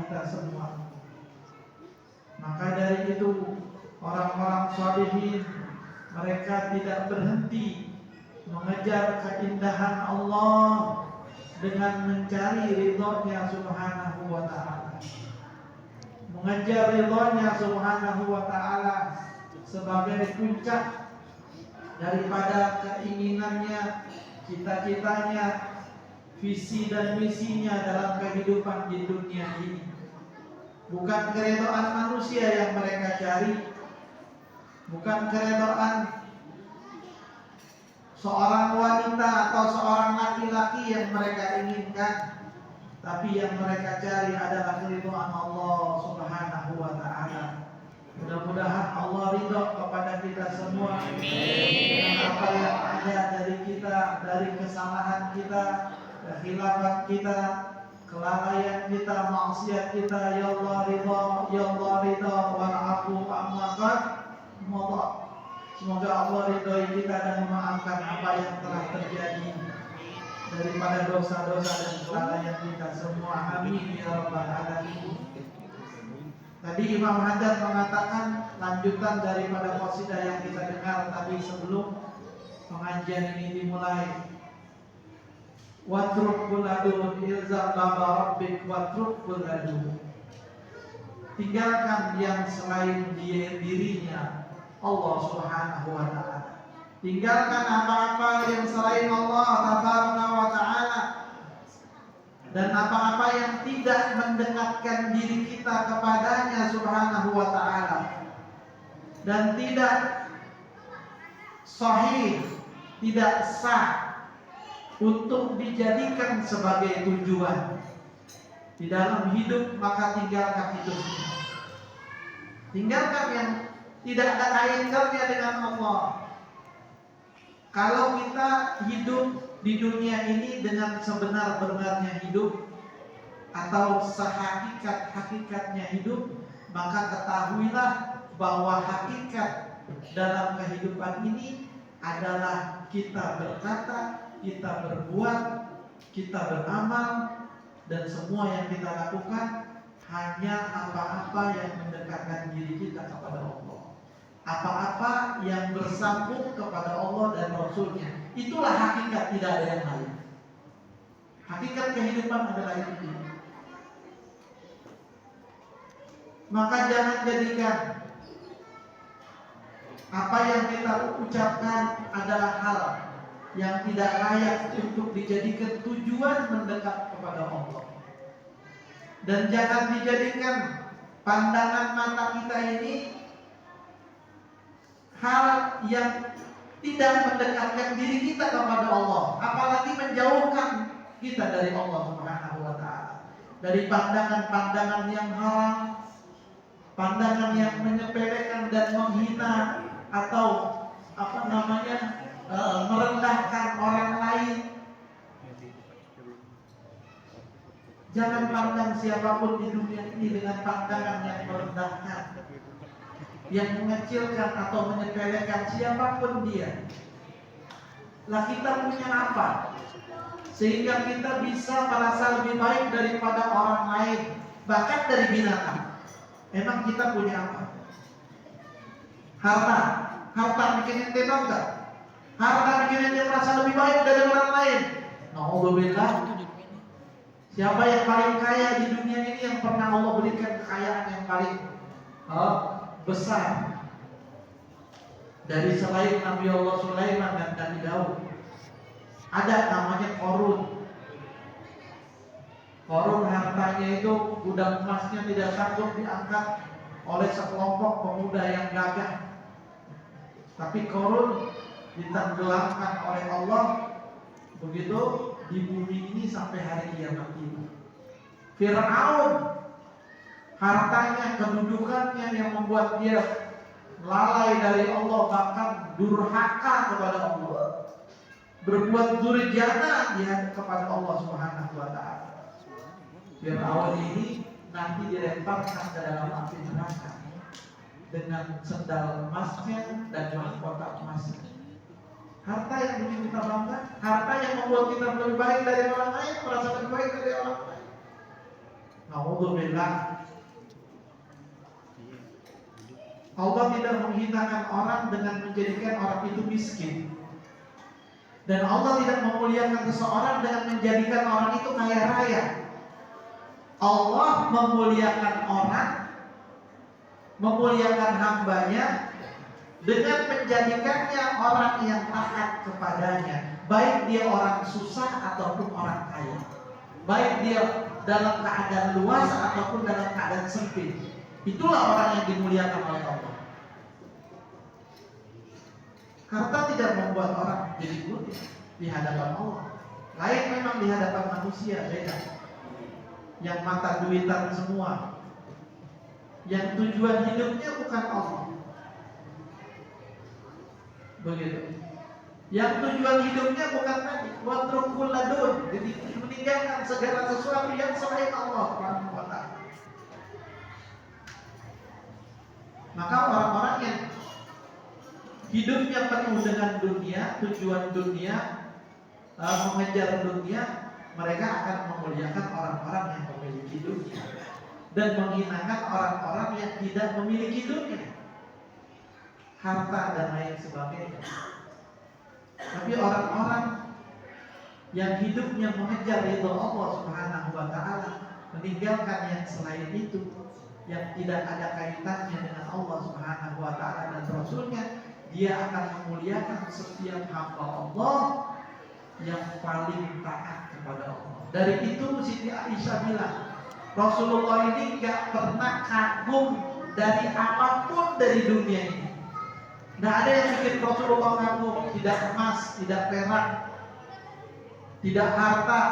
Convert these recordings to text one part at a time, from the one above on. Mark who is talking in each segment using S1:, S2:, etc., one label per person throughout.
S1: kita semua. Maka dari itu orang-orang sholihin mereka tidak berhenti mengejar keindahan Allah dengan mencari ridhonya Subhanahu wa ta'ala. Mengejar ridhonya Subhanahu wa ta'ala sebagai puncak daripada keinginannya, cita-citanya, visi dan misinya dalam kehidupan di dunia ini. Bukan keridhaan manusia yang mereka cari, bukan keridhaan seorang wanita atau seorang laki-laki yang mereka inginkan, tapi yang mereka cari adalah keridhaan Allah Subhanahu wa ta'ala. Mudah-mudahan Allah ridho kepada kita semua dengan apa yang ada dari kita, dari kesalahan kita, kekhilafan kita, kelalaian kita, maksiat kita. Ya Allah ridho, ya Allah ridho, wa'afu amma qad madha. Semoga Allah ridhoi kita dan memaafkan apa yang telah terjadi daripada dosa-dosa dan kelalaian kita semua. Amin ya rabbal alamin. Tadi Imam Haddad mengatakan lanjutan daripada qasidah yang kita dengar tadi sebelum pengajian ini dimulai. Watruk buladu ilzam baba rabbik watruk buladu. Tinggalkan yang selain dirinya Allah Subhanahu wa ta'ala. Tinggalkan apa-apa yang selain Allah Tabaraka wa ta'ala, dan apa-apa yang tidak mendekatkan diri kita kepadanya Subhanahu wa ta'ala, dan tidak sahih, tidak sah untuk dijadikan sebagai tujuan di dalam hidup. Maka tinggalkan itu semua. Tinggalkan yang tidak ada kaitannya dengan Allah. Kalau kita hidup di dunia ini dengan sebenar-benarnya hidup atau sehakikat-hakikatnya hidup, maka ketahuilah bahwa hakikat dalam kehidupan ini adalah kita berkata, kita berbuat, kita beramal, dan semua yang kita lakukan hanya apa-apa yang mendekatkan diri kita kepada Allah, apa-apa yang bersambung kepada Allah dan Rasulnya. Itulah hakikat, tidak ada yang lain. Hakikat kehidupan adalah itu. Maka jangan jadikan apa yang kita ucapkan adalah hal yang tidak layak untuk dijadikan tujuan mendekat kepada Allah. Dan jangan dijadikan pandangan mata kita ini hal yang tidak mendekatkan diri kita kepada Allah, apalagi menjauhkan kita dari Allah Subhanahu wa ta'ala, dari pandangan-pandangan yang haram, pandangan yang menyepelekan dan menghina atau merendahkan orang lain. Jangan pandang siapapun di dunia ini dengan pandangan yang merendahkan, yang mengecilkan atau menyepelekan siapapun dia. Lah kita punya apa sehingga kita bisa merasa lebih baik daripada orang lain, bahkan dari binatang? Emang kita punya apa? Harta bikin ente bangga? Harta bikin ente merasa lebih baik dari orang lain? Nauzubillah. Siapa yang paling kaya di dunia ini yang pernah Allah berikan kekayaan yang paling besar dari selain Nabi Allah Sulaiman dan Nabi Daud? Ada namanya Qarun. Qarun hartanya itu gudang emasnya tidak sanggup diangkat oleh sekelompok pemuda yang gagah. Tapi Qarun ditenggelamkan oleh Allah begitu di bumi ini sampai hari kiamat ini. Fir'aun, hartanya, kedudukannya yang membuat dia lalai dari Allah, bahkan durhaka kepada Allah, berbuat durjana kepada Allah Subhanahu wa ta'ala. Fir'aun ini nanti dilemparkan ke dalam api neraka dengan sendal emasnya dan mahkota emasnya. Harta yang bikin kita bangga, harta yang membuat kita lebih baik dari orang lain, merasa lebih baik dari orang lain. Naudzubillah. Allah tidak menghinakan orang dengan menjadikan orang itu miskin. Dan Allah tidak memuliakan seseorang dengan menjadikan orang itu kaya raya. Allah memuliakan orang, memuliakan hambanya dengan menjadikannya orang yang taat kepadanya, baik dia orang susah ataupun orang kaya, baik dia dalam keadaan luas ataupun dalam keadaan sempit. Itulah orang yang dimuliakan oleh Allah. Harta tidak membuat orang jadi mulia di hadapan Allah. Lain memang di hadapan manusia, beda. Yang mata duitan semua, yang tujuan hidupnya bukan Allah, begitu. Yang tujuan hidupnya bukan tadi watrukul ladun, jadi meninggalkan segala sesuatu yang selain Allah Subhanahu wa ta'ala. Maka orang-orang yang hidupnya penuh dengan dunia, tujuan dunia, mengejar dunia, mereka akan memuliakan orang-orang yang memiliki dunia dan menghinakan orang-orang yang tidak memiliki dunia, harta dan lain sebagainya. Tapi orang-orang yang hidupnya mengejar ridho Allah Subhanahu wa ta'ala, meninggalkan yang selain itu, yang tidak ada kaitannya dengan Allah Subhanahu wa ta'ala dan Rasulnya, dia akan memuliakan setiap hamba Allah yang paling taat kepada Allah. Dari itu Siti Aisyah bilang, Rasulullah ini gak pernah kagum dari apapun dari dunia ini. Nah, ada yang bikin Rasulullah kagum, tidak emas, tidak perak, tidak harta,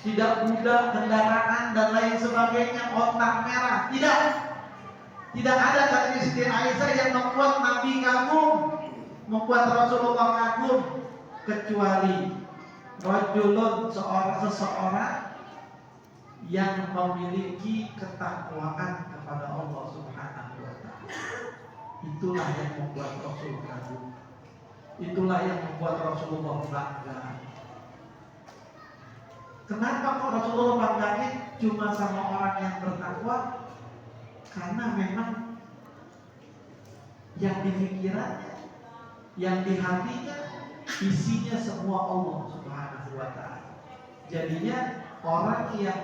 S1: tidak budak, kendaraan dan lain sebagainya, otak merah, tidak. Tidak ada kata Siti Aisyah yang membuat Nabi kagum, membuat Rasulullah kagum, kecuali rajulun, seseorang yang memiliki ketakwaan kepada Allah Subhanahu wa ta'ala. Itulah yang membuat Rasul kagum. Itulah yang membuat Rasulullah bangga. Kenapa kok Rasulullah bangganya cuma sama orang yang bertakwa? Karena memang yang di pikirannya, yang di hatinya, isinya semua Allah Subhanahu wa ta'ala. Jadinya orang yang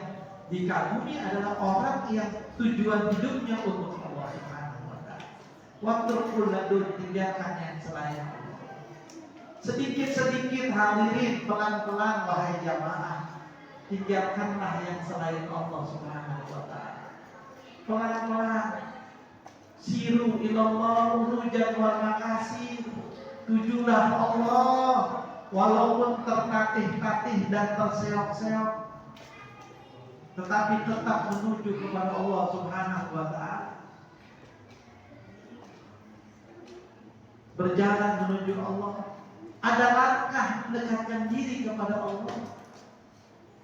S1: dikagumi adalah orang yang tujuan hidupnya untuk Allah Subhanahu wa ta'ala. Waktu kuladun, tinggalkan yang selain Allah. Sedikit-sedikit hadirin, pelan-pelan wahai jamaah, tinggalkanlah yang selain Allah Subhanahu wa ta'ala. Pelan-pelan, siru ilallah urujan wal makasih, tujulah Allah walaupun tertatih-tatih dan terseok-seok, tetapi tetap menuju kepada Allah Subhanahu wa ta'ala. Berjalan menuju Allah, ada langkah mendekatkan diri kepada Allah.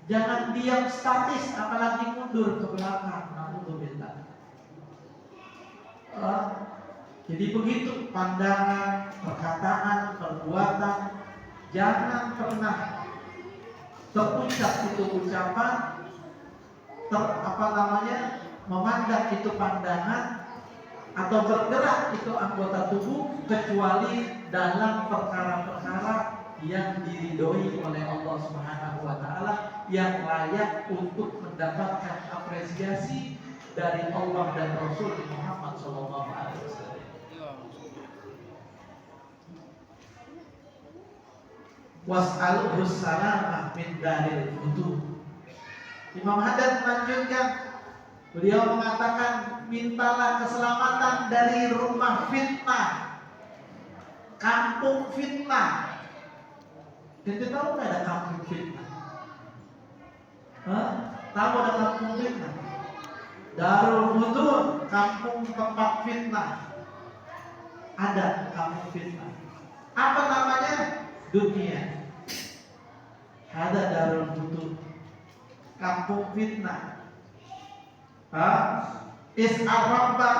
S1: Jangan diam statis, apalagi mundur ke belakang. Alhamdulillah. Jadi begitu pandangan, perkataan, perbuatan, jangan pernah terucap itu ucapan, memandang itu pandangan, atau bergerak itu anggota tubuh, kecuali dalam perkara-perkara yang diridhoi oleh Allah Subhanahu wa ta'ala, yang layak untuk mendapatkan apresiasi dari Allah dan Rasul Muhammad sallallahu alaihi wasallam. Was'alus salamah min daril futuh. Imam Haddad melanjutkan, beliau mengatakan, mintalah keselamatan dari rumah fitnah, kampung fitnah. Kita tahu nggak ada kampung fitnah? Tahu ada kampung fitnah? Darul Futuh, kampung tempat fitnah. Ada kampung fitnah. Apa namanya? Dunia. Ada Darul Futuh, kampung fitnah. Is'arabba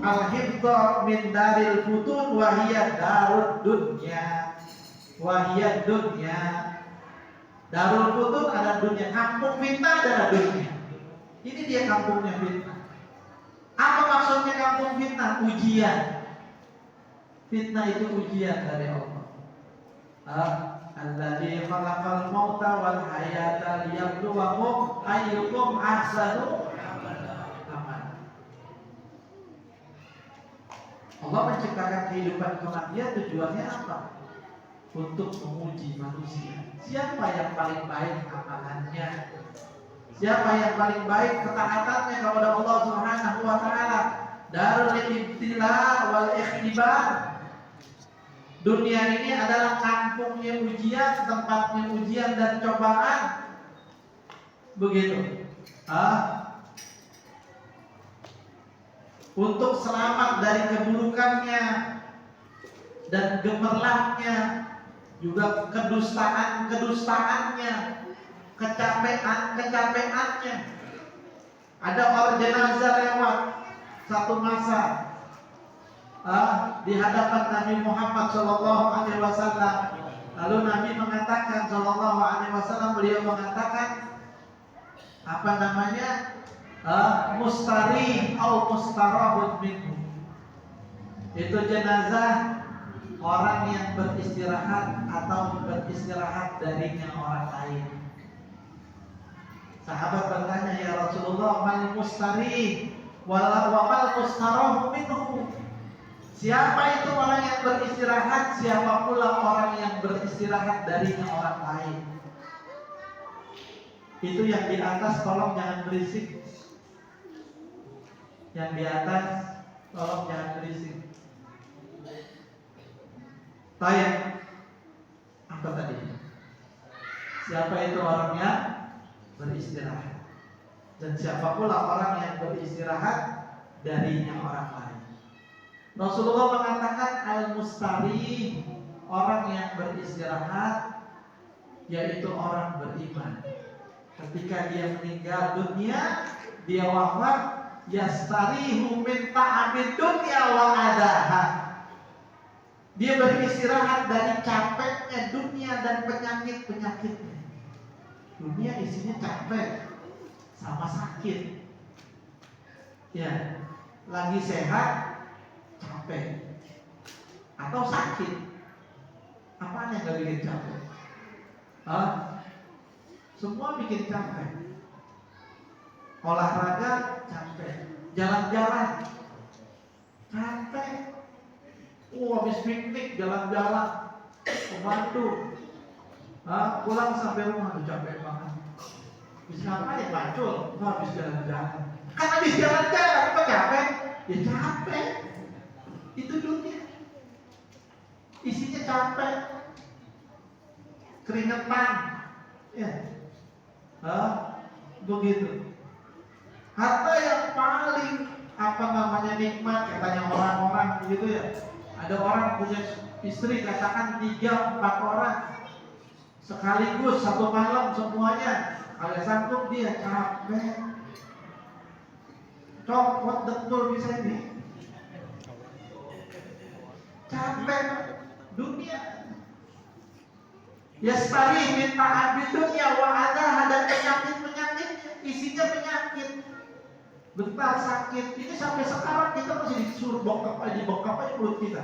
S1: al-hibda min daril futun wahiyya darud dunya. Wahiyya dunya. Darul futun ada dunia, kampung fitnah adalah dunia. Ini dia kampungnya fitnah. Apa maksudnya kampung fitnah? Ujian. Fitnah itu ujian dari Allah. Alladzi khalaqal mauta wal hayata liyabluwakum ayyukum ahsanu amala. Allah menciptakan kehidupan kematian tujuannya apa? Untuk menguji manusia. Siapa yang paling baik amalannya? Siapa yang paling baik ketaatannya kepada Allah Subhanahu wa taala? Darul ibtila wal ikhtibar. Dunia ini adalah kampungnya ujian, tempatnya ujian dan cobaan. Begitu. Untuk selamat dari keburukannya dan gemerlapnya, juga kedustaannya, kecapeannya. Ada orang jenazah lewat satu masa di hadapan Nabi Muhammad Shallallahu Alaihi Wasallam. Lalu Nabi mengatakan Shallallahu Alaihi Wasallam, beliau mengatakan apa namanya, mustari atau mustarahun minhu. Itu jenazah orang yang beristirahat atau beristirahat darinya orang lain. Sahabat bertanya, ya Rasulullah, mal mustari wa mal mustarahu minhu. Siapa itu orang yang beristirahat? Siapa pula orang yang beristirahat darinya orang lain? Itu yang di atas tolong jangan berisik. Yang di atas tolong jangan berisik. Tanya apa tadi? Siapa itu orang yang beristirahat? Dan siapa pula orang yang beristirahat darinya orang lain? Rasulullah mengatakan al-mustari, orang yang beristirahat, yaitu orang beriman. Ketika dia meninggal dunia, dia wafat, yastarihu min ta'amid dunya wa adaha. Dia beristirahat dari capeknya dunia dan penyakit-penyakitnya. Dunia isinya capek sama sakit. Ya, lagi sehat capek atau sakit. Apaan yang gak bikin capek? Semua bikin capek. Olahraga capek, jalan-jalan capek. Habis piknik jalan-jalan ke Bandung, pulang sampai rumah tuh capek banget. Bisa ngapain? Macul, habis jalan-jalan. Kan habis jalan-jalan kok capek? Ya capek. Itu dunia. Isinya capek, keringetan, ya, begitu. Harta yang paling nikmat katanya orang-orang begitu ya. Ada orang punya istri katakan 3-4 orang sekaligus satu malam semuanya. Kalau sanggup dia capek. Copot betul bisa ini. Capek dunia. Yastari minta ambil dunia wa ada penyakit-penyakitnya, isinya penyakit. Bentar sakit, ini sampai sekarang kita masih disuruh bokap aja mulut kita.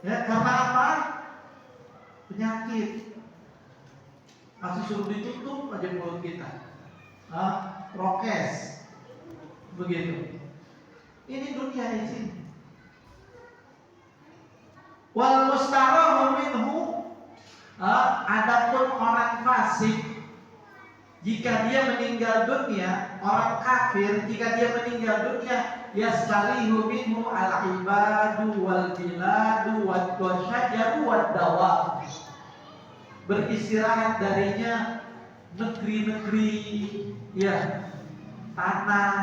S1: Ya, karena apa? Penyakit. Masih suruh ditutup aja mulut kita. Prokes. Begitu. Ini dunia di sini. Wal mustarahu minhu, adapun orang fasik, jika dia meninggal dunia, orang kafir jika dia meninggal dunia, yastarihu minhu al-ibadu wal biladu wad syajaru wad dawa. Beristirahat darinya negeri-negeri, ya, tanah,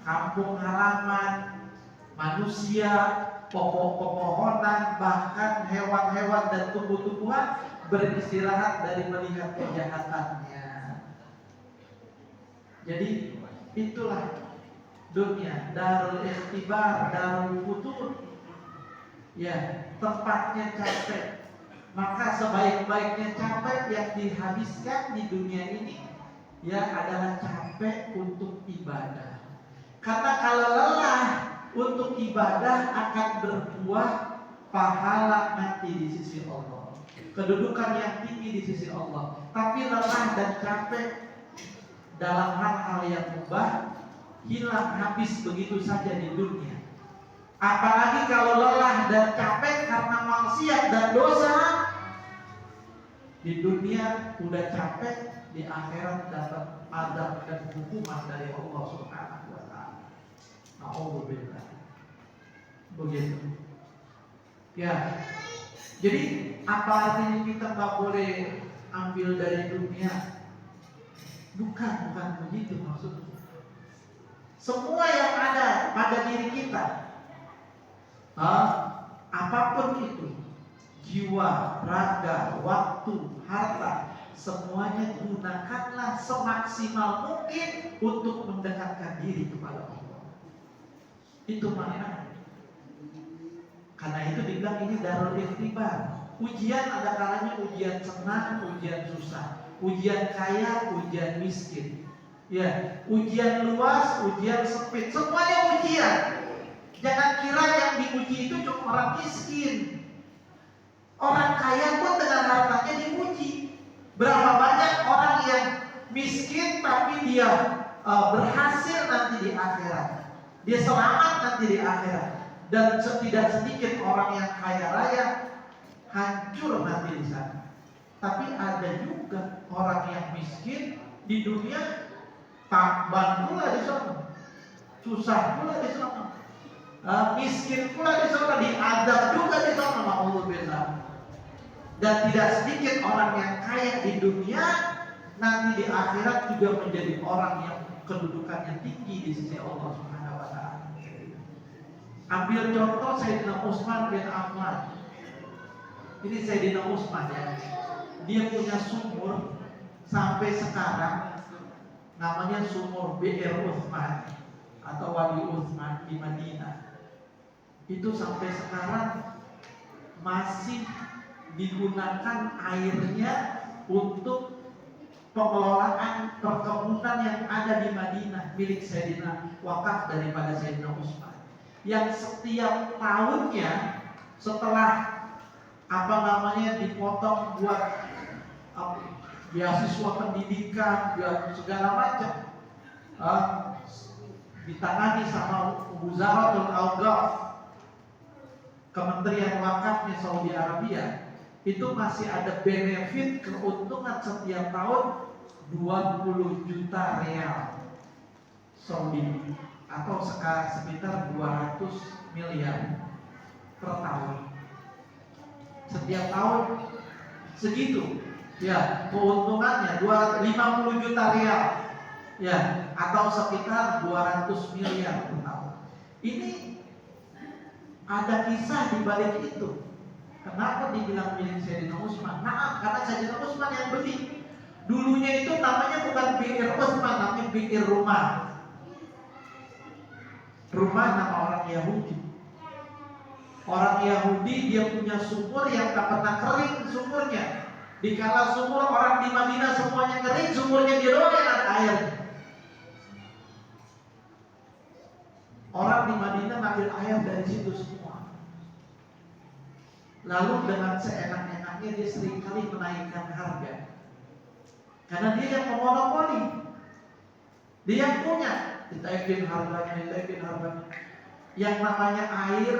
S1: kampung halaman, manusia, pepohonan, bahkan hewan-hewan dan tumbuh-tumbuhan beristirahat dari melihat kejahatannya. Jadi itulah dunia, darul ikhtibar, darul futur. Ya, tempatnya capek. Maka sebaik-baiknya capek yang dihabiskan di dunia ini ya adalah capek untuk ibadah. Karena kalau lelah untuk ibadah akan berbuah pahala nanti di sisi Allah, kedudukan yang tinggi di sisi Allah. Tapi lelah dan capek dalam hal-hal yang mubah hilang habis begitu saja di dunia. Apalagi kalau lelah dan capek karena maksiat dan dosa, di dunia udah capek, di akhirat dapat azab dan hukuman dari Allah Subhanahu wa taala. Alhamdulillah. Begitu. Ya. Jadi apa artinya kita nggak boleh ambil dari dunia? Bukan begitu maksudnya. Semua yang ada pada diri kita, apapun itu, jiwa, raga, waktu, harta, semuanya gunakanlah semaksimal mungkin untuk mendekatkan diri kepada Allah. Itu maknanya. Karena itu dibilang ini darul ikhtibar. Ujian ada kalanya ujian senang, ujian susah, ujian kaya, ujian miskin. Ya, ujian luas, ujian sempit, semuanya ujian. Jangan kira yang diuji itu cuma orang miskin. Orang kaya pun dengan hartanya diuji. Berapa banyak orang yang miskin tapi dia berhasil nanti di akhirat. Dia selamat nanti di akhirat. Dan tidak sedikit orang yang kaya raya hancur nanti di sana. Tapi ada juga orang yang miskin di dunia takban pula di sana, susah pula di sana, miskin pula di sana, diadab juga di sana, ma'udzubillah. Dan tidak sedikit orang yang kaya di dunia nanti di akhirat juga menjadi orang yang kedudukannya tinggi di sisi Allah Subhanahu wa taala. Ambil contoh Sayyidina Utsman bin Affan. Ini Sayyidina Utsman ya. Dia punya sumur sampai sekarang namanya sumur Bir Utsman atau Wadi Utsman di Madinah. Itu sampai sekarang masih digunakan airnya untuk pengelolaan perkebunan yang ada di Madinah, milik Sayyidina, wakaf daripada Sayyidina Utsman. Yang setiap tahunnya setelah dipotong buat beasiswa pendidikan, buat segala macam, ditangani sama Wuzaratul Awqaf, Kementerian Wakafnya Saudi Arabia. Itu masih ada benefit keuntungan setiap tahun 20 juta real Saudi atau sekitar 200 miliar per tahun. Setiap tahun segitu. Ya, keuntungannya 50 juta real. Ya, atau sekitar 200 miliar per tahun. Ini ada kisah di balik itu. Kenapa dibilang milik Sayyidina Utsman? Nah, karena Sayyidina Utsman yang beli. Dulunya itu namanya bukan Bir Utsman, namanya Bir Rumah. Rumah nama orang Yahudi. Orang Yahudi dia punya sumur yang tak pernah kering sumurnya. Dikala sumur orang di Madinah semuanya kering, sumurnya dia doang yang ada air. Orang di Madinah ngambil air dari situ semua. Lalu dengan seenak-enaknya dia seringkali menaikkan harga. Karena dia yang memonopoli. Dia yang punya. Ditaikin harganya. Yang namanya air,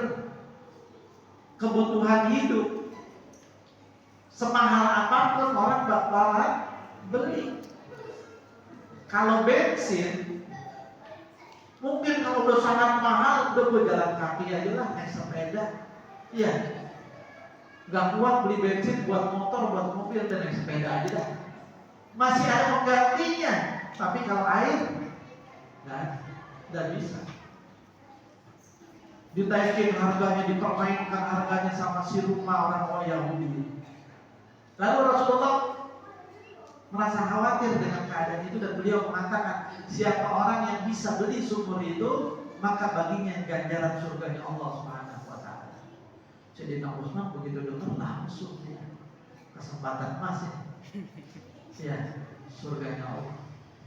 S1: kebutuhan hidup, semahal apapun orang bakalan beli. Kalau bensin, mungkin kalau udah sangat mahal, udah gue jalan kaki aja lah, naik sepeda. Iya, nggak kuat beli bensin buat motor, buat mobil, dan naik sepeda aja dah. Masih ada penggantinya. Tapi kalau air, nggak bisa. Ditaikin harganya, dipermainkan harganya sama si rumah orang Yahudi. Lalu Rasulullah merasa khawatir dengan keadaan itu dan beliau mengatakan, siapa orang yang bisa beli sumur itu, maka baginya ganjaran surganya Allah Subhanahu wa taala. Jadi Sayyidina Utsman begitu dengar langsung dia kesempatan emas ya, surganya Allah.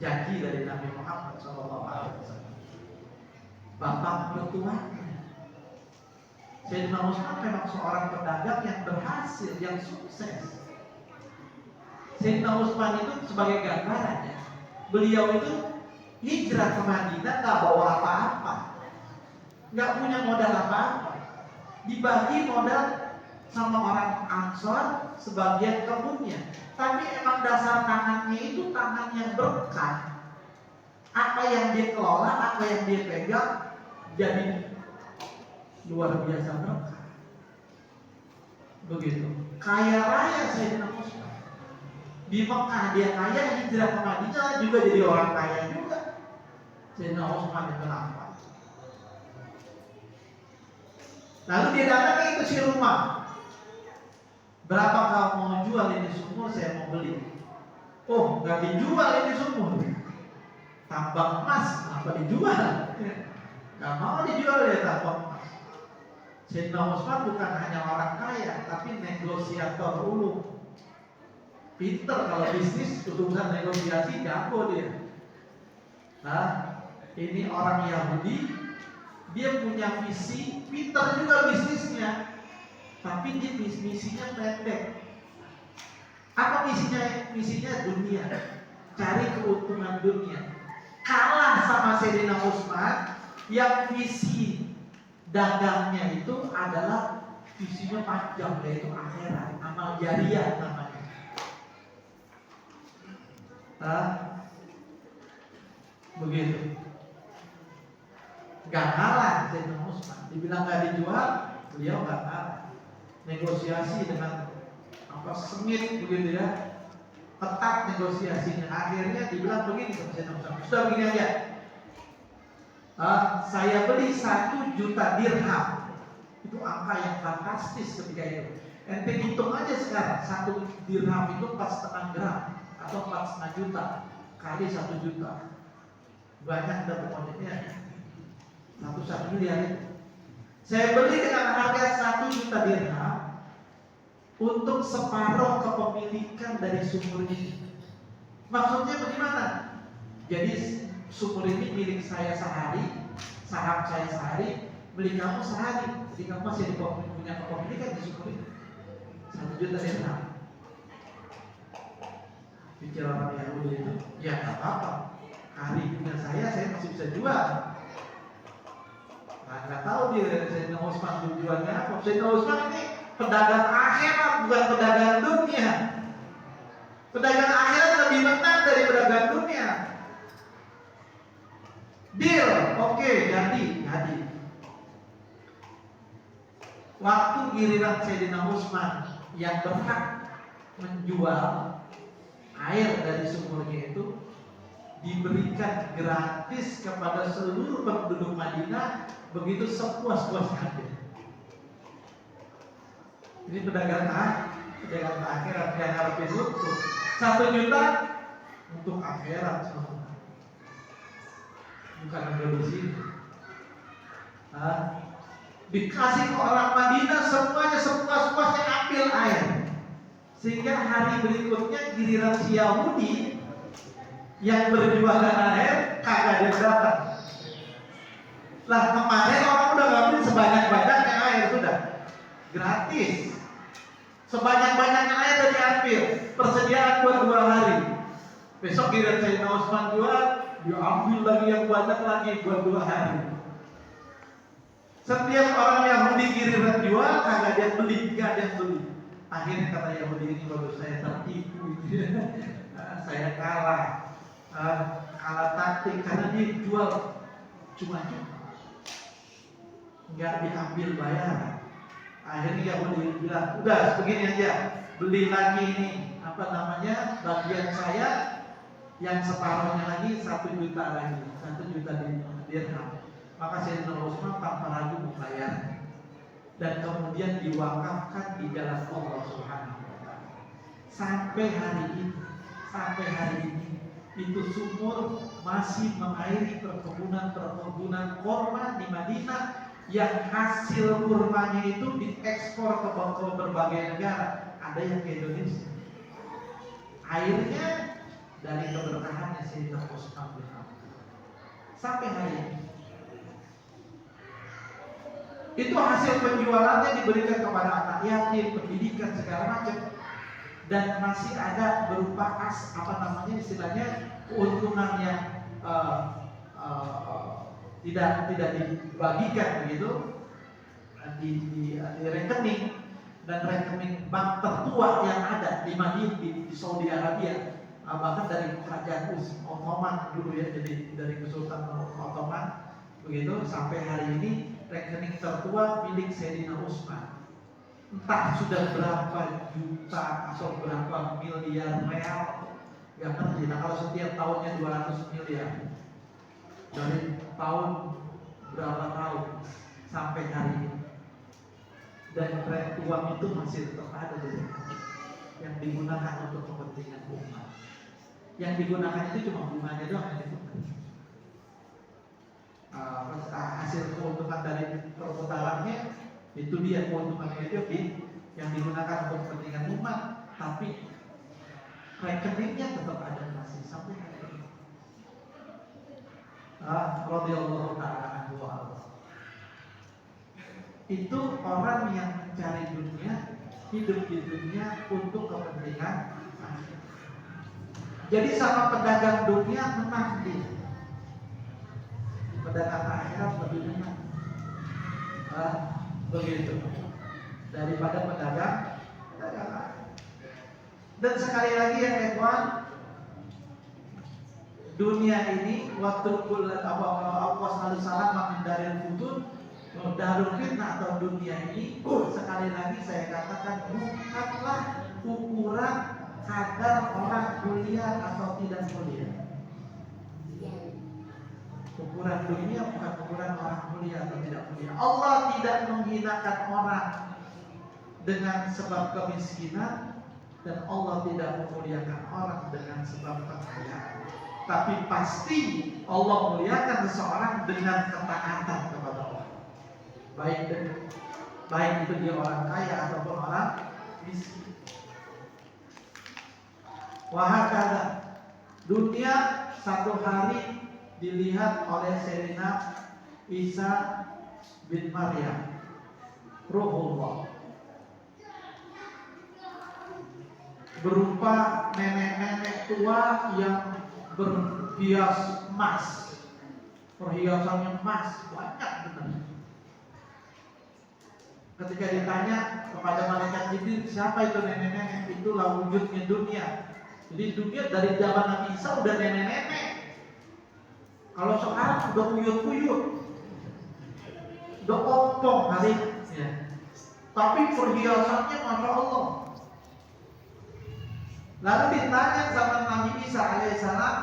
S1: Janji dari Nabi Muhammad SAW. Bapak mertuanya Sayyidina Utsman memang seorang pedagang yang berhasil, yang sukses. Sayyidina Utsman itu sebagai gambarannya, beliau itu hijrah ke Madinah gak bawa apa-apa, gak punya modal apa-apa, dibagi modal sama orang Ansor sebagian kebunnya. Tapi emang dasar tangannya itu tangan yang berkah. Apa yang dia kelola, apa yang dia pegang jadi luar biasa berkah. Begitu. Kaya raya Sayyidina Utsman. Di Mekah dia kaya, hijrah ke Madinah juga jadi orang kaya juga. Sayyidina Utsman itu nampak. Lalu dia datang ke si rumah. Berapa kau mau jual ini sumur? Saya mau beli. Oh, nggak dijual ini sumur. Tambang emas, apa dijual? Nggak mau dijual ya tambang emas. Sayyidina Utsman bukan hanya orang kaya, tapi negosiator ulung. Pinter kalau bisnis, urusan negosiasi jago dia. Nah, ini orang Yahudi, dia punya visi, pinter juga bisnisnya. Tapi dia misinya pendek. Apa misinya? Misinya dunia, cari keuntungan dunia. Kalah sama Sayyidina Utsman yang visi dagangnya itu adalah visinya panjang, yaitu akhirat, amal jariah namanya. Begitu. Gak kalah Sayyidina Utsman. Dibilang gak dijual, beliau gak kalah. Negosiasi dengan sengit begitu ya, ketat negosiasinya. Akhirnya dibilang begini sama Sayyidina Utsman, sudah begini aja, saya beli 1 juta dirham. Itu angka yang fantastis ketika itu. Ente hitung aja sekarang, 1 dirham itu 4,5 gram atau 4,5 juta kali 1 juta. Banyak dapat modalnya, 1 miliar. Saya beli dengan harga 1 juta dirham untuk separuh kepemilikan dari sumur ini. Maksudnya bagaimana? Jadi sumur ini milik saya sehari, saham saya sehari, beli kamu sehari. Jadi kamu masih punya kepemilikan di sumur ini. 1 juta dirham. Pikir orang Yahudi itu, ya nggak apa-apa. Hari punya saya masih bisa jual. Nah, nggak tahu dia Sayyidina Utsman tujuannya apa. Sayyidina Utsman ini pedagang akhirat, bukan pedagang dunia. Pedagang akhirat lebih menang dari pedagang dunia. Deal, oke, jadi. Waktu giliran Sayyidina Utsman yang berhak menjual air dari sumurnya itu diberikan gratis kepada seluruh penduduk Madinah, begitu sepuas-puasnya. Ini pedagang akhirat yang harus untuk 1 juta untuk akhirat semua. Bukan ada di sini. Dikasih ke orang Madinah semuanya sepuas-puasnya ambil air. Sehingga hari berikutnya giliran si Yahudi yang berjualan air kagak ada datang. Lah kemarin orang udah ngambil sebanyak-banyaknya air sudah gratis. Sebanyak-banyaknya air udah diambil, persediaan buat 2 hari. Besok giliran Sayyidina Utsman jual, diambil lagi yang banyak lagi buat 2 hari. Setiap orang Yahudi giliran jual kagak ada yang beli, gak ada yang beli. Akhirnya kata Yahudi ini baru saya tertipu, saya kalah taktik karena dia jual cuma-cuma, nggak diambil bayaran. Akhirnya Yahudi bilang, udah begini aja, beli lagi ini bagian saya yang separuhnya lagi 1 juta lagi, 1 juta dirham. Maka Sayyidina Utsman tanpa ragu membayar dan kemudian diwakafkan di jalan Allah Subhanahu wa taala. Sampai hari ini itu sumur masih mengairi perkebunan kurma di Madinah yang hasil kurmanya itu diekspor ke berbagai negara. Ada yang ke Indonesia. Airnya dari keberkahannya Sayyidina Utsman bin Affan sampai hari ini. Itu hasil penjualannya diberikan kepada anak yatim, pendidikan segala macam, dan masih ada berupa istilahnya keuntungan yang tidak dibagikan begitu di rekening, dan rekening bank tertua yang ada di Madinah di Saudi Arabia, bahkan dari kerajaan Ottoman dulu ya, jadi dari Kesultanan Ottoman begitu, sampai hari ini rekening tertua milik Sayyidina Utsman. Entah sudah berapa juta atau berapa miliar real, nggak ngerti. Nah, kalau setiap tahunnya 200 miliar dari tahun berapa tahun sampai hari ini, dan uang itu masih tetap ada di yang digunakan untuk kepentingan umat. Yang digunakan itu cuma bunganya doang itu. Hasil keuntungan dari perputarannya itu dia keuntungannya itu yang digunakan untuk kepentingan umat, tapi rekeningnya tetap ada masih sampai hari ini. Radhiyallahu ta'ala anhu wa arda. Itu orang yang mencari dunia, hidup di dunia untuk kepentingan akhirat. Jadi sama pedagang dunia menang dia. Pedagang akhirat lebih menang. Begitu. Daripada pedagang akhirat. Dan sekali lagi ya ikhwan, dunia ini waktu Allah salam menghindari futun, darul fitnah atau dunia ini, sekali lagi saya katakan bukanlah ukuran kadar orang kuliah atau tidak kuliah. Ukuran dunia bukan ukuran orang kuliah atau tidak kuliah. Allah tidak menghinakan orang dengan sebab kemiskinan, dan Allah tidak memuliakan orang dengan sebab kekayaan. Tapi pasti Allah muliakan seseorang dengan ketaatan kepada Allah. Baik itu dia orang kaya ataupun orang miskin. Wahakala dunia satu hari dilihat oleh Sayyidina Isa bin Maryam, Ruhullah, berupa nenek-nenek tua yang berhias emas, perhiasannya emas banyak benar. Ketika ditanya kepada malaikat Jibril, siapa itu nenek-nenek? Itulah wujudnya dunia. Jadi dunia dari zaman Nabi Isa udah nenek-nenek. Kalau sekarang udah kuyut-kuyut, udah ompong hari ya. Tapi perhiasannya masya Allah. Lalu ditanya sama Nabi Isa alaihissalam,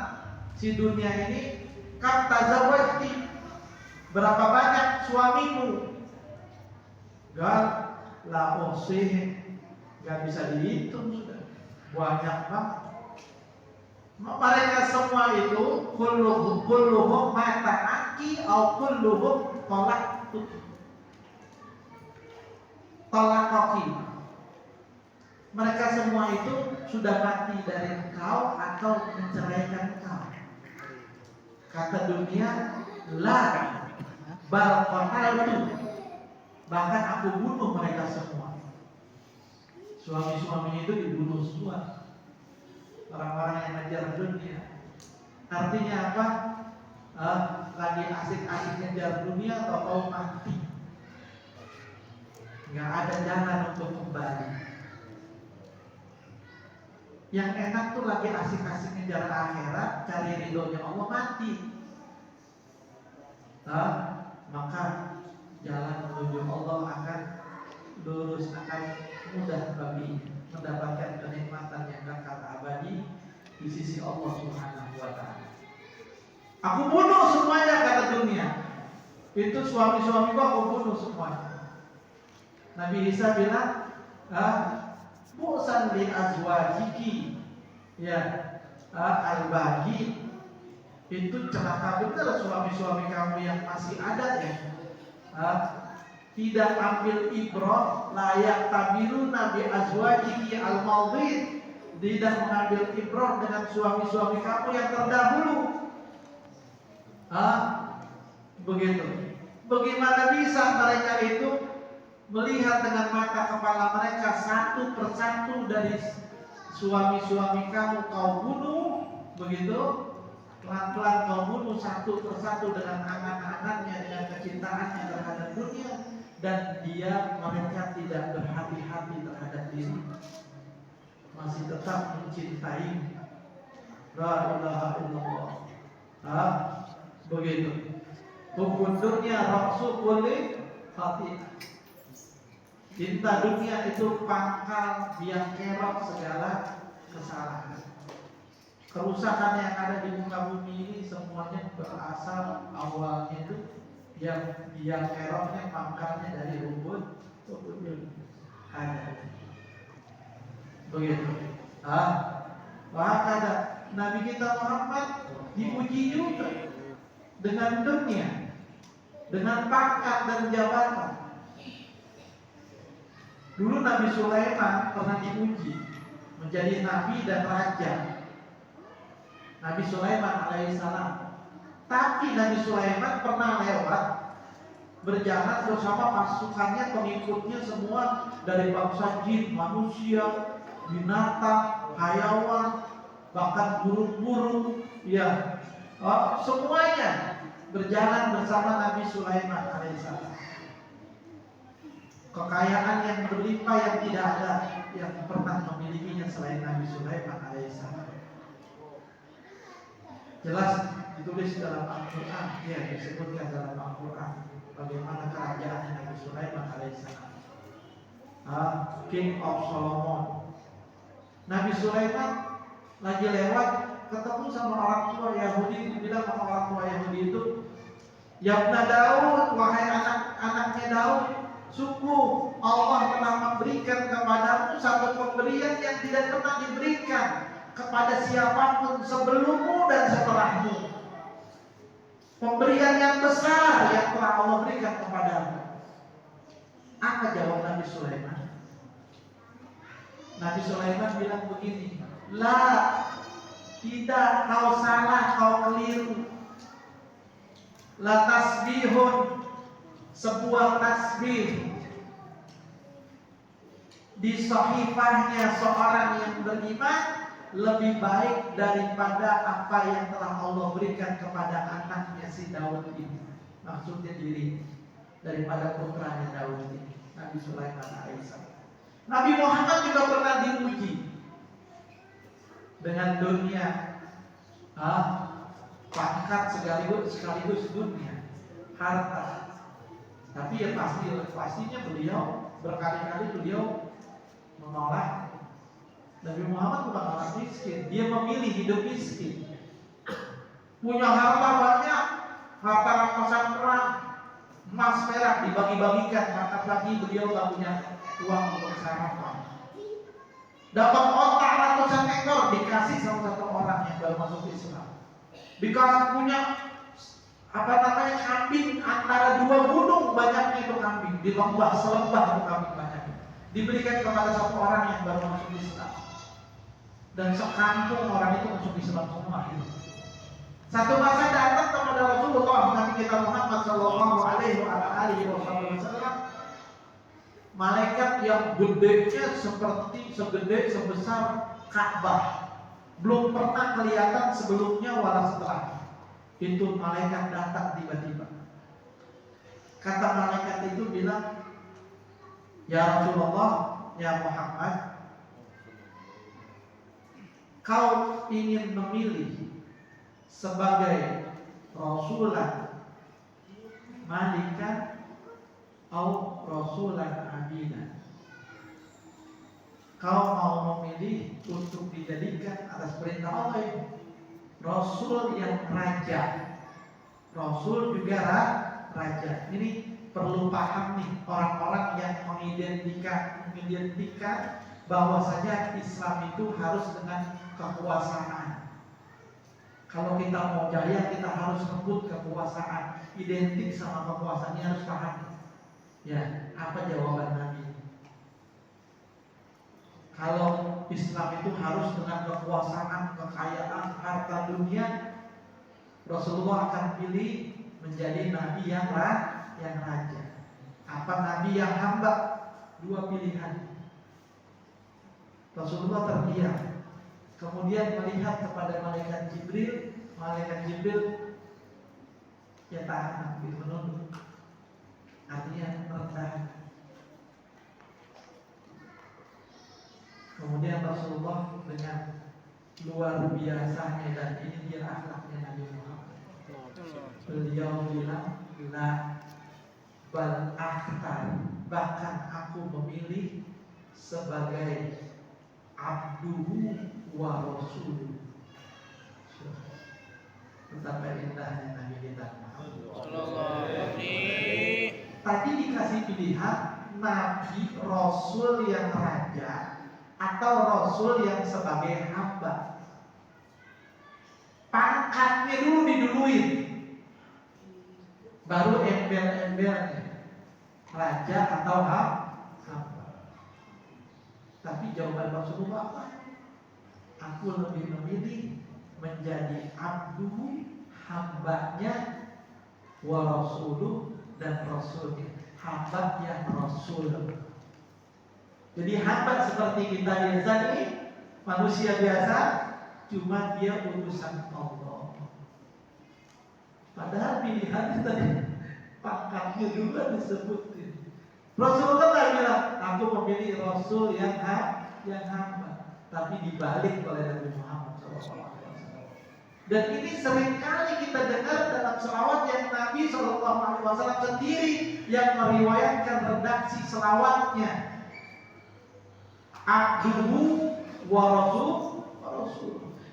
S1: si dunia ini, kam tazawwajti, berapa banyak suamimu? Gal la usih, gak bisa dihitung sudah, banyak banget. Mereka semua itu kulluhum mata aki au kulluhum tolak. Mereka semua itu sudah mati dari engkau atau menceraikan engkau. Kata dunia, la bal qataltu, bahkan aku bunuh mereka semua. Suami-suami itu dibunuh semua. Orang-orang yang ngejar dunia. Artinya apa? Lagi asik-asik ngejar dunia atau mati. Nggak ada jalan untuk kembali. Yang enak tuh lagi asik-asik ngejar akhirat, cari ridhonya Allah, mati. Maka jalan menuju Allah akan lurus, akan mudah bagi mendapatkan kenikmatan yang kekal abadi di sisi Allah Subhanahu wa ta'ala. Aku bunuh semuanya, kata dunia. Itu suami-suamiku aku bunuh semuanya. Nabi Isa bilang, bu'san li azwajiki, ya, al-bagi, itu celaka benar suami-suami kamu yang masih ada ya. Tidak ambil ibrah, layak tabiru nabi azwajiki al-mawdid, tidak mengambil ibrah dengan suami-suami kamu yang terdahulu. Begitu. Bagaimana bisa mereka itu melihat dengan mata kepala mereka satu persatu dari suami-suami kamu kau bunuh, begitu? Pelan-pelan kau bunuh satu persatu dengan angan-angannya, dengan kecintaannya terhadap dunia, dan mereka tidak berhati-hati terhadap diri, masih tetap mencintai. La ilaha illallah. Begitu. Hukum dunia raksu kulli khati'ah. Cinta dunia itu pangkal biang kerok segala kesalahan. Kerusakan yang ada di muka bumi ini semuanya berasal awalnya itu yang biang keroknya, pangkalnya dari rumput ada. Begitu. Bahkan Nabi kita Muhammad diuji juga dengan dunia, dengan pangkat dan jabatan. Dulu Nabi Sulaiman pernah diuji menjadi nabi dan raja. Nabi Sulaiman alaihissalam. Tapi Nabi Sulaiman pernah lewat berjalan bersama pasukannya, pengikutnya semua dari bangsa jin, manusia, binatang, hayawan, bahkan burung-burung, ya, semuanya berjalan bersama Nabi Sulaiman alaihissalam. Kekayaan yang berlimpah yang tidak ada yang pernah memilikinya selain Nabi Sulaiman alaihissalam. Jelas ditulis dalam Al-Quran, ya, disebutkan dalam Al-Quran bagaimana kerajaan Nabi Sulaiman alaihissalam, King of Solomon. Nabi Sulaiman lagi lewat, ketemu sama orang tua Yahudi, bilang sama orang tua Yahudi itu, "Ya Daud, wahai anak-anaknya Daud, sungguh Allah telah memberikan kepadamu satu pemberian yang tidak pernah diberikan kepada siapapun sebelummu dan setelahmu. Pemberian yang besar yang telah Allah berikan kepadamu." Apa jawab Nabi Sulaiman? Nabi Sulaiman bilang begini, "La, tidak, kau salah, kau keliru. La tasbihun, sebuah tasbih di sahifahnya seorang yang beriman lebih baik daripada apa yang telah Allah berikan kepada anaknya si Daud ini." Maksudnya diri, daripada putranya Daud ini, Nabi Sulaiman alaihissalam. Nabi Muhammad juga pernah diuji dengan dunia, pangkat sekaligus dunia, harta. Tapi ya pastinya beliau berkali-kali menolak. Nabi Muhammad bukan orang miskin, dia memilih hidup miskin. Punya harta banyak, harta rampasan perang, emas perak dibagi-bagikan, tapi beliau gak punya uang untuk sarapan. Dapat onta ratusan ekor dikasih sama satu orang yang baru masuk Islam. Dikasih punya kambing antara dua gunung, banyaknya itu kambing, di lembah selembah itu kambing banyaknya, diberikan kepada satu orang yang baru masuk Islam. Dan sekampung orang itu masuk Islam semua itu. Satu masa datang kepada Rasulullah Nabi kita Muhammad sallallahu alaihi wasallam malaikat yang gedenya sebesar Ka'bah, belum pernah kelihatan sebelumnya wala setelah. Itu malaikat datang tiba-tiba. Kata malaikat itu bilang, "Ya Rasulullah, ya Muhammad, kau ingin memilih sebagai rasulan malikan atau rasulan abidan? Kau mau memilih untuk dijadikan atas perintah Allah ini rasul yang raja, rasul juga raja." Ini perlu paham nih orang-orang yang mengidentikan bahwasanya Islam itu harus dengan kekuasaan. Kalau kita mau jaya, kita harus rebut kekuasaan, identik sama kekuasaan. Ini harus paham. Ya, apa jawaban Nabi? Kalau Islam itu harus dengan kekuasaan, kekayaan, harta dunia, Rasulullah akan pilih menjadi nabi yang raja. Apa nabi yang hamba? Dua pilihan. Rasulullah terdiam, kemudian melihat kepada malaikat Jibril. Malaikat Jibril ya tahan, menunduk, artinya merendah. Kemudian Rasulullah dengan luar biasanya, dan ini dia akhlaknya Nabi Muhammad. Beliau bilang, la bal akhtar, bahkan aku memilih sebagai abduhu wa rasuluh. Betapa indahnya Nabi kita Muhammad. Tadi dikasih pilihan Nabi Rasul yang raja atau Rasul yang sebagai hamba. Pangkatnya dulu diduluin, baru embel-embelnya, raja atau hamba. Tapi jawaban Rasulullah apa? Aku lebih memilih menjadi abdu, hambanya, wa rasuluh, dan rasulnya, hamba yang rasul. Jadi hamba seperti kita biasa ini, manusia biasa, cuma dia utusan Allah. Padahal pilihannya tadi pangkatnya juga disebutin. Rasulullah nggak bilang, aku memilih Rasul yang hamba, tapi dibalik oleh Nabi Muhammad SAW. Dan ini seringkali kita dengar dalam selawat yang Nabi SAW sendiri yang meriwayatkan redaksi selawatnya. Abduhu wa rasul,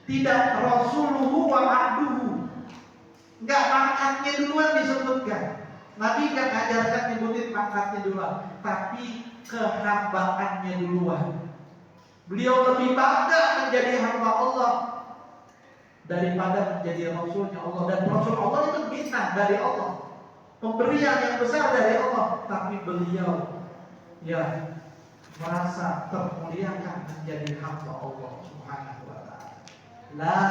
S1: tidak rasuluhu wa abduhu. Enggak, pangkatnya duluan disebutkan. Nabi kan ajarkan nyebutin pangkatnya duluan, tapi kehambaannya duluan. Beliau lebih bangga menjadi hamba Allah daripada menjadi rasulnya Allah. Dan rasul Allah itu bintang dari Allah, pemberian yang besar dari Allah. Tapi beliau ya merasa termuliakan menjadi hamba Allah Subhanahu wa ta'ala. La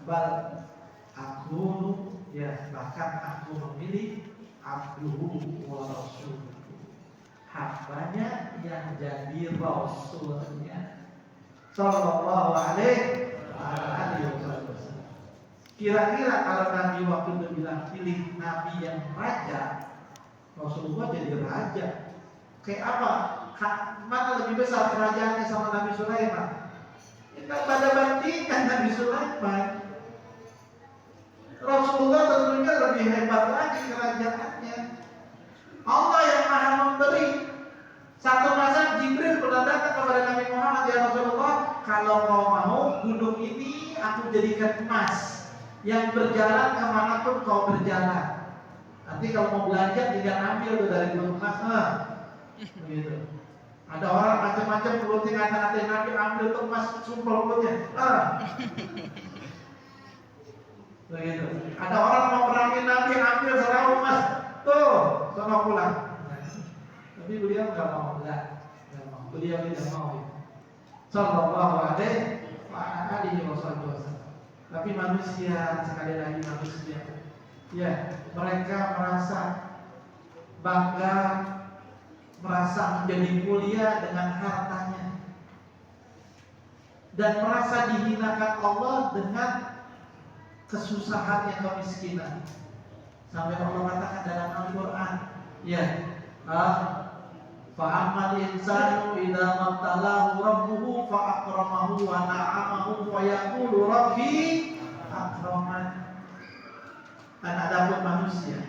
S1: bal aku ya, bahkan aku memilih abduhu wa rasuluh, hambanya yang jadi rasulnya sallallahu alaihi wasallam. Kira-kira kalau Nabi waktu itu bilang pilih nabi yang raja, Rasulullah jadi raja. Kayak apa? Mana lebih besar kerajaannya sama Nabi Sulaiman? Kita pada bandingkan Nabi Sulaiman. Rasulullah tentunya lebih hebat lagi kerajaannya. Allah yang maha memberi. Satu masa Jibril pernah datang kepada Nabi Muhammad, ya Rasulullah, kalau kau mau gunung ini aku jadikan emas, yang berjalan kemanapun kau berjalan. Nanti kalau mau belanja tinggal ambil tuh dari gunung emas, begitu. Ada orang macam-macam peluting anak-anak Nabi, ambil tuh emas sumpel mulutnya. Begitu. Ada orang mau perangin Nabi, ambil serau emas, tuh, sama pulang. Tapi beliau nggak mau, beliau tidak mau. Sallallahu alaihi wasallam. Tapi manusia, sekali lagi manusia, ya mereka merasa bangga, merasa menjadi mulia dengan hartanya, dan merasa dihinakan Allah dengan kesusahan yang kemiskinan. Sampai Allah katakan dalam Al-Quran, ya, fa'amal insanu idza mabtalahu rabbuhu fa'akramahu wa na'amahu fa yaqulu rabbi akraman. Dan adapun manusia,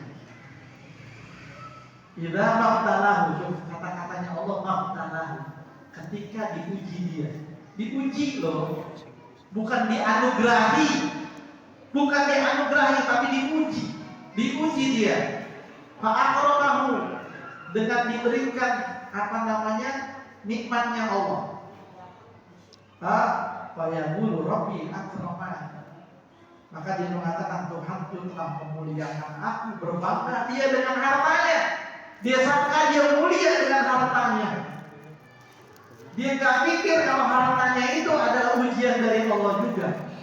S1: idza mabtalahu, kata-katanya Allah mabtalahu, ketika diuji dia. Diuji loh, bukan dianugerahi. Bukan dianugerahi, tapi diuji. Diuji dia. Fa'akramahu, dengan diberikan nikmatnya Allah. Fayaqulu rabbi akraman. Maka dia mengatakan, Tuhanku telah memuliakan aku, berbangga dia dengan hartanya. Dia sangka dia mulia dengan hartanya. Dia nggak pikir kalau hartanya itu adalah ujian dari Allah juga.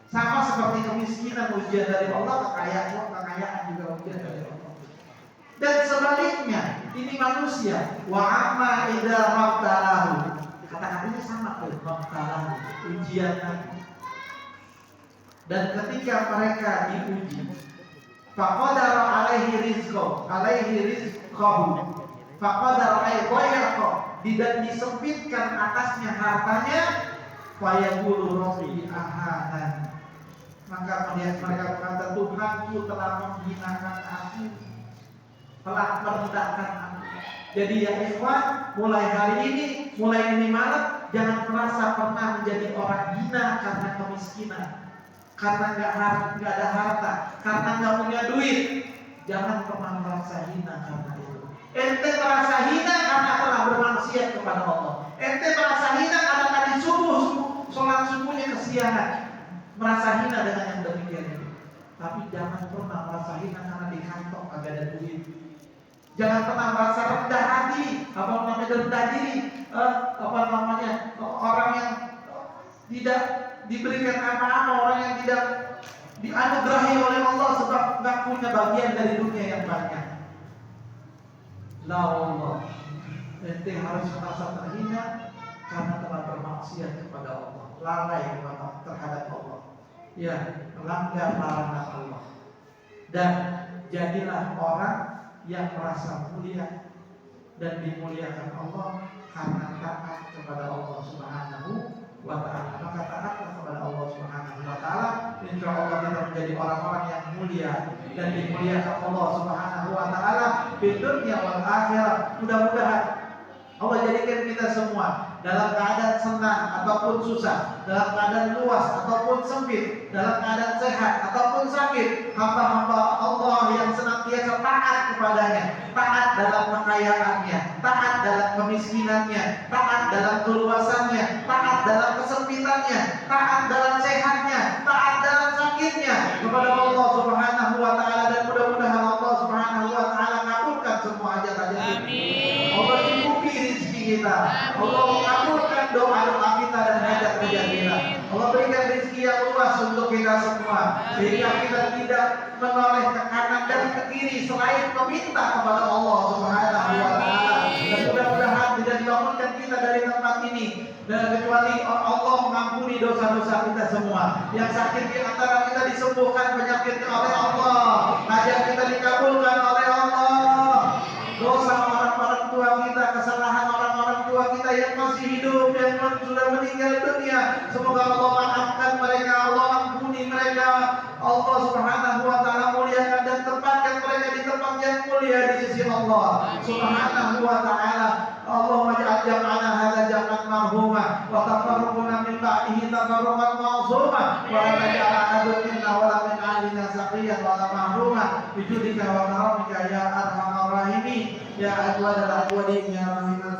S1: Sama seperti kemiskinan ujian dari Allah, kekayaan juga ujian dari Allah. Dan sebaliknya, ini manusia. Wa amma idza mabtalahu. Kata-katanya sama tuh, mabtalahu, ujian. Dan ketika mereka diuji, faqadara alaihi rizqahu, faqadara alaihi dan disempitkan atasnya hartanya, fayaqulu rabbi ahanan. Maka mereka berkata, Tuhanku telah menghinakan aku, telah merendahkan aku. Jadi ya ikhwan, mulai hari ini, mulai ini malam, jangan merasa pernah menjadi orang hina karena kemiskinan, karena nggak ada harta, karena nggak punya duit. Jangan pernah merasa hina karena itu. Ente merasa hina karena telah bermaksiat kepada Allah. Ente merasa hina karena tadi sholat subuhnya kesiangan. Merasa hina dengan yang demikian itu. Tapi jangan pernah merasa hina karena di kantong agak ada duit. Jangan pernah merasa rendah hati, rendah diri, orang yang tidak diberikan apa-apa, orang yang tidak dianugerahi oleh Allah sebab nggak punya bagian dari dunia yang banyak. La Allah, ente harus merasa terhina karena telah bermaksiat kepada Allah, lalai terhadap Allah, ya melanggar larangan Allah. Dan jadilah orang yang merasa mulia dan dimuliakan Allah karena taat kepada Allah Subhanahu wa ta'ala. Maka taatlah kepada Allah Subhanahu wa ta'ala, insya Allah kita menjadi orang-orang yang mulia dan dimuliakan Allah Subhanahu wa ta'ala di dunia wal akhirat. Mudah-mudahan Allah jadikan kita semua dalam keadaan senang ataupun susah, dalam keadaan luas ataupun sempit, dalam keadaan sehat ataupun sakit, hamba-hamba Allah yang senantiasa taat kepadanya, taat dalam kekayaannya, taat dalam kemiskinannya, taat dalam keluasannya, taat dalam kesempitannya, taat dalam sehatnya, taat dalam sakitnya kepada Allah Subhanahu wa ta'ala. Dan mudah-mudahan Allah Subhanahu wa ta'ala kabulkan semua hajat-hajat kita. Allah cukupi rezeki kita. Allah mengabulkan doa-doa kita dan hajat-hajat kita. Allah berikan rezeki yang luas untuk kita semua, sehingga kita tidak menoleh ke kanan dan ke kiri selain meminta kepada Allah Subhanahu wa ta'ala. Dan mudah-mudahan tidak dibangunkan kita dari tempat ini dan kecuali Allah mengampuni dosa-dosa kita semua. Yang sakit di antara kita disembuhkan penyakitnya oleh Allah, hajat kita dikabulkan oleh Allah. Dosa orang-orang tua kita, kesalahan orang-orang tua kita yang masih hidup, yang sudah meninggal dunia, semoga Allah maafkan mereka, Allah ampuni mereka. Allah Subhanahu wa ta'ala muliakan dan tempatkan mereka di tempat yang mulia di sisi Allah Subhanahu wa ta'ala. Allahumma ja'al jam'ana hadza jam'an marhuma wa tafarruquna min ba'dihi tafarruqan ma'suma wa la taj'al ahadun minna wa la min ahlina saqiyan wa la mahruma bi judika wa karamika ya arhamar rahimin ya adwa al-aqwadin ya rahimul